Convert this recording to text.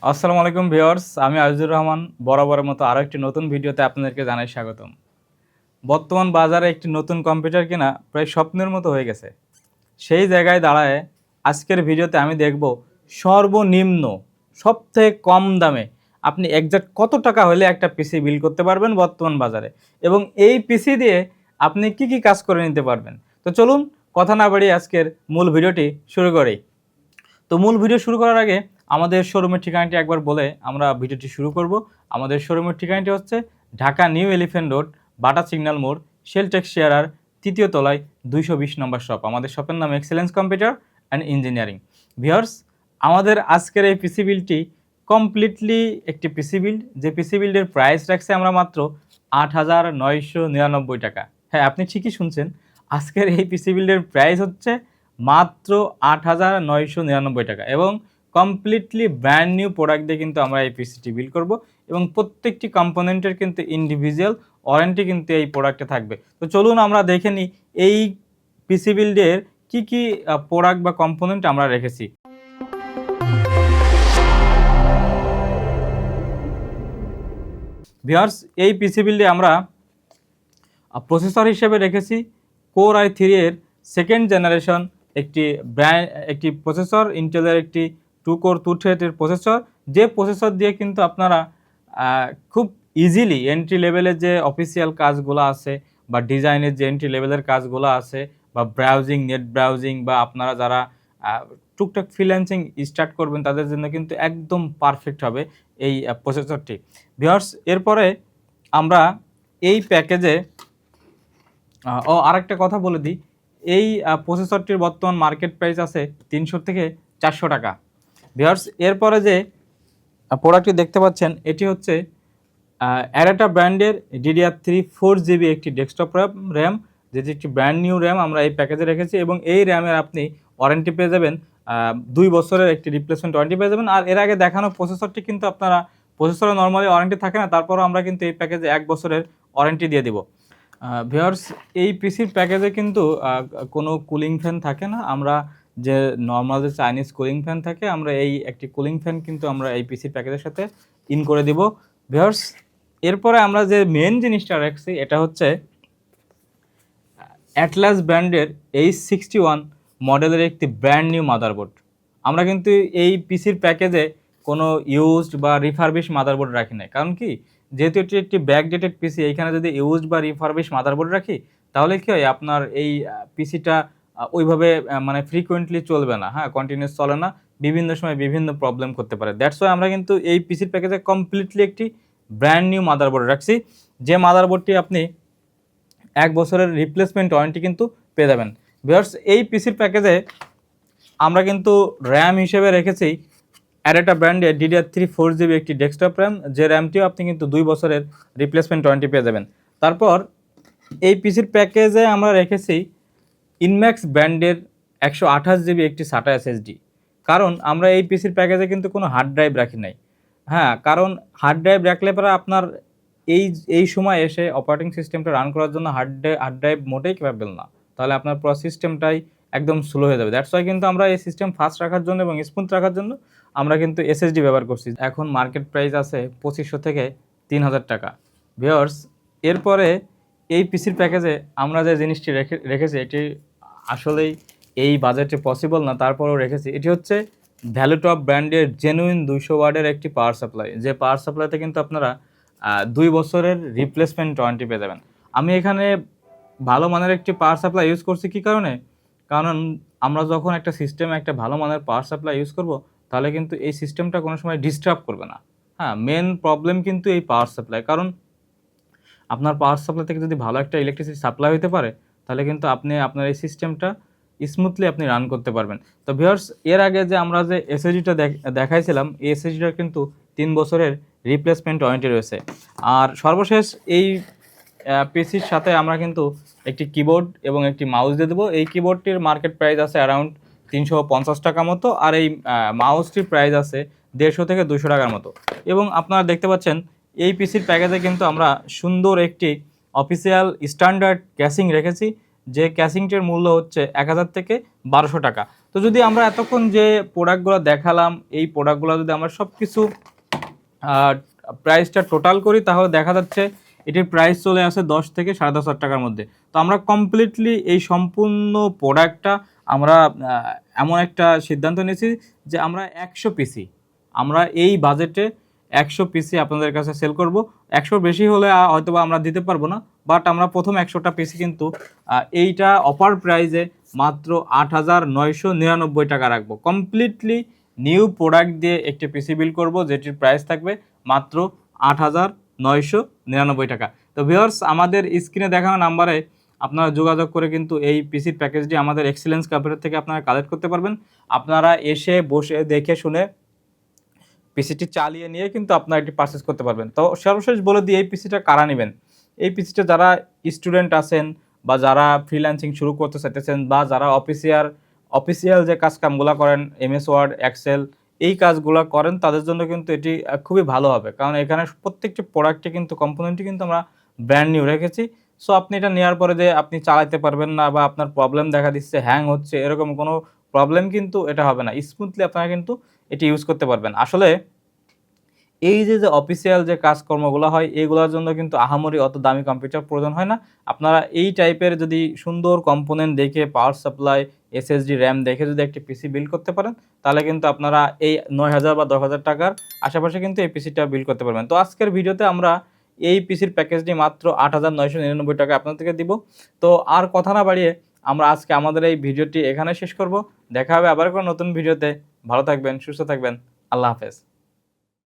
আসসালামু আলাইকুম ভিউয়ার্স, আমি আজিজুর রহমান বরাবরের মতো আরও একটি নতুন ভিডিওতে আপনাদেরকে জানাই স্বাগতম। বর্তমান বাজারে একটি নতুন কম্পিউটার কেনা প্রায় স্বপ্নের মতো হয়ে গেছে। সেই জায়গায় দাঁড়ায় আজকের ভিডিওতে আমি দেখব সর্বনিম্ন সবথেকে কম দামে আপনি এক্সাক্ট কত টাকা হলে একটা পিসি বিল্ড করতে পারবেন বর্তমান বাজারে, এবং এই পিসি দিয়ে আপনি কি কি কাজ করে নিতে পারবেন। তো চলুন কথা না বাড়িয়ে আজকের মূল ভিডিওটি শুরু করি। তো মূল ভিডিও শুরু করার আগে আমাদের শোরুমের ঠিকানাটি একবার বলে আমরা ভিডিওটি শুরু করব। আমাদের শোরুমের ঠিকানাটি হচ্ছে ঢাকা নিউ এলিফ্যান্ট রোড, বাটা সিগন্যাল মোড়, শেলটেক্স শেয়ারার, তৃতীয় তলায় 220 নম্বর শপ। আমাদের শপের নাম excellence computer and engineering. Viewers, আমাদের আজকের এই পিসি বিল্ডটি কমপ্লিটলি একটি পিসি বিল্ড, যে পিসি বিল্ডের প্রাইস রাখছে আমরা মাত্র 8,999 টাকা। হ্যাঁ, আপনি ঠিকই শুনছেন, আজকের এই পিসি বিল্ডের প্রাইস হচ্ছে মাত্র 8,999 টাকা, এবং কমপ্লিটলি ব্র্যান্ড নিউ প্রোডাক্ট দিয়ে কিন্তু আমরা এই পিসিটি বিল্ড করব, এবং প্রত্যেকটি কম্পোনেন্টের কিন্তু ইন্ডিভিজুয়াল ওয়ারেন্টি কিন্তু এই প্রোডাক্টে থাকবে। তো চলুন আমরা দেখে নিই এই পিসি বিল্ডের কী কী প্রোডাক্ট বা কম্পোনেন্ট আমরা রেখেছি। ভিউয়ার্স, এই পিসি বিল্ডে আমরা প্রসেসর হিসেবে রেখেছি কোর i3 এর সেকেন্ড জেনারেশন একটি প্রসেসর, ইন্টেলের একটি 2 কোর 2 থ্রেডের প্রসেসর, যে প্রসেসর দিয়ে কিন্তু আপনারা খুব ইজিলি এন্ট্রি লেভেলের যে অফিসিয়াল কাজগুলো আছে বা ডিজাইনের যে এন্ট্রি লেভেলের কাজগুলো আছে বা ব্রাউজিং, নেট ব্রাউজিং, বা আপনারা যারা টুকটাক ফ্রিল্যান্সিং স্টার্ট করবেন তাদের জন্য কিন্তু একদম পারফেক্ট হবে এই প্রসেসরটি। ভিউয়ার্স, এরপরে আমরা এই প্যাকেজে আরেকটা কথা বলে দিই, এই প্রসেসরটির বর্তমান মার্কেট প্রাইস আছে 300 থেকে 400 টাকা। ভিউয়ার্স, এরপরে যে প্রোডাক্টটি দেখতে পাচ্ছেন এটি হচ্ছে অ্যাডাটা ব্র্যান্ডের DDR3 4GB একটি ডেস্কটপ র্যাম, যেটি একটি ব্র্যান্ড নিউ র্যাম আমরা এই প্যাকেজে রেখেছি, এবং এই র্যামের আপনি ওয়ারেন্টি পেয়ে যাবেন 2 বছরের একটি রিপ্লেসমেন্ট ওয়ারেন্টি পেয়ে যাবেন। আর এর আগে দেখানো প্রসেসরটি কিন্তু আপনারা, প্রসেসরে নর্মালি ওয়ারেন্টি থাকে না, তারপরও আমরা কিন্তু এই প্যাকেজে 1 বছরের ওয়ারেন্টি দিয়ে দিব। ভিউয়ার্স, এই পিসির প্যাকেজে কিন্তু কোনো কুলিং ফ্যান থাকে না। আমরা যে নর্মাল যে চাইনিজ কুলিং ফ্যান থাকে, আমরা এই একটি কুলিং ফ্যান কিন্তু আমরা এই পিসির প্যাকেজের সাথে ইন করে দিব। ভিউয়ার্স, এরপরে আমরা যে মেন জিনিসটা রাখছি এটা হচ্ছে অ্যাটলাস ব্র্যান্ডের H61 মডেলের একটি ব্র্যান্ড নিউ মাদারবোর্ড। আমরা কিন্তু এই পিসির প্যাকেজে কোনো ইউজড বা রিফারবিশ মাদারবোর্ড রাখি না। কারণ কি, যেহেতু এটি একটি ব্যাকডেটেড পিসি, এইখানে যদি ইউজড বা রিফারবিশ মাদারবোর্ড রাখি তাহলে কি হয়, আপনার এই পিসিটা ওইভাবে মানে ফ্রিকোয়েন্টলি চলবে না, হ্যাঁ, কন্টিনিউস চলে না, বিভিন্ন সময় বিভিন্ন প্রবলেম করতে পারে। দ্যাটস ওয়াই আমরা কিন্তু এই পিসির প্যাকেজে কমপ্লিটলি একটি ব্র্যান্ড নিউ মাদারবোর্ড রাখছি, যে মাদারবোর্ডটি আপনি 1 বছরের রিপ্লেসমেন্ট ওয়ারেন্টি কিন্তু পেয়ে যাবেন। ভিউয়ার্স, এই পিসির প্যাকেজে আমরা কিন্তু র্যাম হিসেবে রেখেছি অ্যাডাটা ব্র্যান্ডের DDR3 4GB একটি ডেস্কটপ র্যাম, যে র্যামটিও আপনি কিন্তু 2 বছরের রিপ্লেসমেন্ট ওয়ারেন্টি পেয়ে যাবেন। তারপর এই পিসির প্যাকেজে আমরা রেখেছি ইনম্যাক্স ব্র্যান্ডের 128GB একটি SATA SSD। কারণ আমরা এই পিসির প্যাকেজে কিন্তু কোনো হার্ড ড্রাইভ রাখি নাই। হ্যাঁ, কারণ হার্ড ড্রাইভ রাখলে পরে আপনার এই সময় এসে অপারেটিং সিস্টেমটা রান করার জন্য হার্ড ড্রাইভ মোটেই ক্যাপেবল না, তাহলে আপনার পুরো সিস্টেমটাই একদম স্লো হয়ে যাবে। দ্যাটস ওয়াই কিন্তু আমরা এই সিস্টেম ফাস্ট রাখার জন্য এবং স্মুথ রাখার জন্য আমরা কিন্তু SSD ব্যবহার করছি। এখন মার্কেট প্রাইস আছে 2500 থেকে 3000 টাকা। ভিউয়ার্স, এরপরে এই পিসির প্যাকেজে আমরা যে জিনিসটি রেখেছি এটি আসলেই এই বাজেটে পসিবল না, তারপরেও রেখেছি। এটি হচ্ছে ভ্যালুটপ ব্র্যান্ডের জেনুইন 200 ওয়াটের একটি পাওয়ার সাপ্লাই, যে পাওয়ার সাপ্লাইতে কিন্তু আপনারা 2 বছরের রিপ্লেসমেন্ট ওয়ারেন্টি পেয়ে যাবেন। আমি এখানে ভালো মানের একটি পাওয়ার সাপ্লাই ইউজ করছি কী কারণে? কারণ আমরা যখন একটা সিস্টেমে একটা ভালো মানের পাওয়ার সাপ্লাই ইউজ করব, তাহলে কিন্তু এই সিস্টেমটা কোনো সময় ডিস্টার্ব করবে না। হ্যাঁ, মেন প্রবলেম কিন্তু এই পাওয়ার সাপ্লাই। কারণ আপনার পাওয়ার সাপ্লাই থেকে যদি ভালো একটা ইলেকট্রিসিটি সাপ্লাই হতে পারে, তাহলে কিন্তু আপনি আপনার এই সিস্টেমটা স্মুথলি আপনি রান করতে পারবেন। তো ভিউয়ার্স, এর আগে যে আমরা যে এসএসডিটা দেখাইছিলাম, এই এসএসডিটার কিন্তু 3 বছরের রিপ্লেসমেন্ট ওয়ারেন্টি রয়েছে। আর সর্বশেষ এই পিসির সাথে আমরা কিন্তু একটি কিবোর্ড এবং একটি মাউস দিয়ে দেবো। এই কিবোর্ডটির মার্কেট প্রাইস আছে অ্যারাউন্ড 350 টাকা মতো, আর এই মাউসটির প্রাইস আছে 150 থেকে 200 টাকার মতো। এবং আপনারা দেখতে পাচ্ছেন এই পিসির প্যাকেজে কিন্তু আমরা সুন্দর একটি অফিসিয়াল স্ট্যান্ডার্ড ক্যাসিং রেখেছি, যে ক্যাসিংটির মূল্য হচ্ছে 1000 থেকে 1200 টাকা। তো তো যদি আমরা এতক্ষণ যে প্রোডাক্টগুলো দেখালাম, এই প্রোডাক্টগুলো যদি আমরা সব কিছু প্রাইসটা টোটাল করি, তাহলে দেখা যাচ্ছে এটির প্রাইস চলে আসে 10 থেকে 10.5 টাকার মধ্যে। তো আমরা কমপ্লিটলি এই সম্পূর্ণ প্রোডাক্টটা আমরা এমন একটা সিদ্ধান্ত নিয়েছি যে আমরা 100 পিসি, আমরা এই বাজেটে 100 পিসি আপনাদের কাছে সেল করব। 100 বেশি হলে হয়তো বা আমরা দিতে পারবো না, বাট আমরা প্রথম 100টা পিসি কিন্তু এইটা অফার প্রাইজে মাত্র 8,999 টাকা রাখবো। কমপ্লিটলি নিউ প্রোডাক্ট দিয়ে একটি পিসি বিল করব, যেটির প্রাইস থাকবে মাত্র 8,999 টাকা। তো ভিউয়ার্স, আমাদের স্ক্রিনে দেখানো নাম্বারে আপনারা যোগাযোগ করে কিন্তু এই পিসির প্যাকেজটি আমাদের এক্সেলেন্স কম্পিউটার থেকে আপনারা কালেক্ট করতে পারবেন। আপনারা এসে বসে দেখে শুনে পিসিটি চালিয়ে নিয়ে কিন্তু আপনারা এটি পারচেস করতে পারবেন। তো সর্বশেষ বলে দিই, এই পিসিটা কারা নেবেন। এই পিসিটা যারা স্টুডেন্ট আছেন, বা যারা ফ্রিল্যান্সিং শুরু করতে চাইতেছেন, বা যারা অফিসিয়াল যে কাজকামগুলো করেন, এমএস ওয়ার্ড, এক্সেল, এই কাজগুলো করেন, তাদের জন্য কিন্তু এটি খুবই ভালো হবে। কারণ এখানে প্রত্যেকটি প্রোডাক্টে কিন্তু কম্পোনেন্টই কিন্তু আমরা ব্র্যান্ড নিউ রেখেছি। সো আপনি এটা নেওয়ার পরে যে আপনি চালাতে পারবেন না, বা আপনার প্রবলেম দেখা দিচ্ছে, হ্যাং হচ্ছে, এরকম কোনো প্রবলেম কিন্তু এটা হবে না। স্মুথলি আপনারা কিন্তু এটি ইউজ করতে পারবেন। আসলে এই যে অফিসিয়াল যে কাজকর্মগুলো হয়, এইগুলোর জন্য কিন্তু আহামরি অত দামি কম্পিউটার প্রয়োজন হয় না। আপনারা এই টাইপের যদি সুন্দর কম্পোনেন্ট দেখে, পাওয়ার সাপ্লাই, এসএসডি, র্যাম দেখে যদি একটি পিসি বিল্ড করতে পারেন, তাহলে কিন্তু আপনারা এই 9,000 বা 10,000 টাকার আশেপাশে কিন্তু এই পিসিটা বিল্ড করতে পারবেন। তো আজকের ভিডিওতে আমরা এই পিসির প্যাকেজটি মাত্র 8,999 টাকা আপনাদেরকে দিব। তো আর কথা না বাড়িয়ে আমরা আজকে আমাদের এই ভিডিওটি এখানে শেষ করব। দেখা হবে আবার কোনো নতুন ভিডিওতে। ভালো থাকবেন, সুস্থ থাকবেন। আল্লাহ হাফেজ।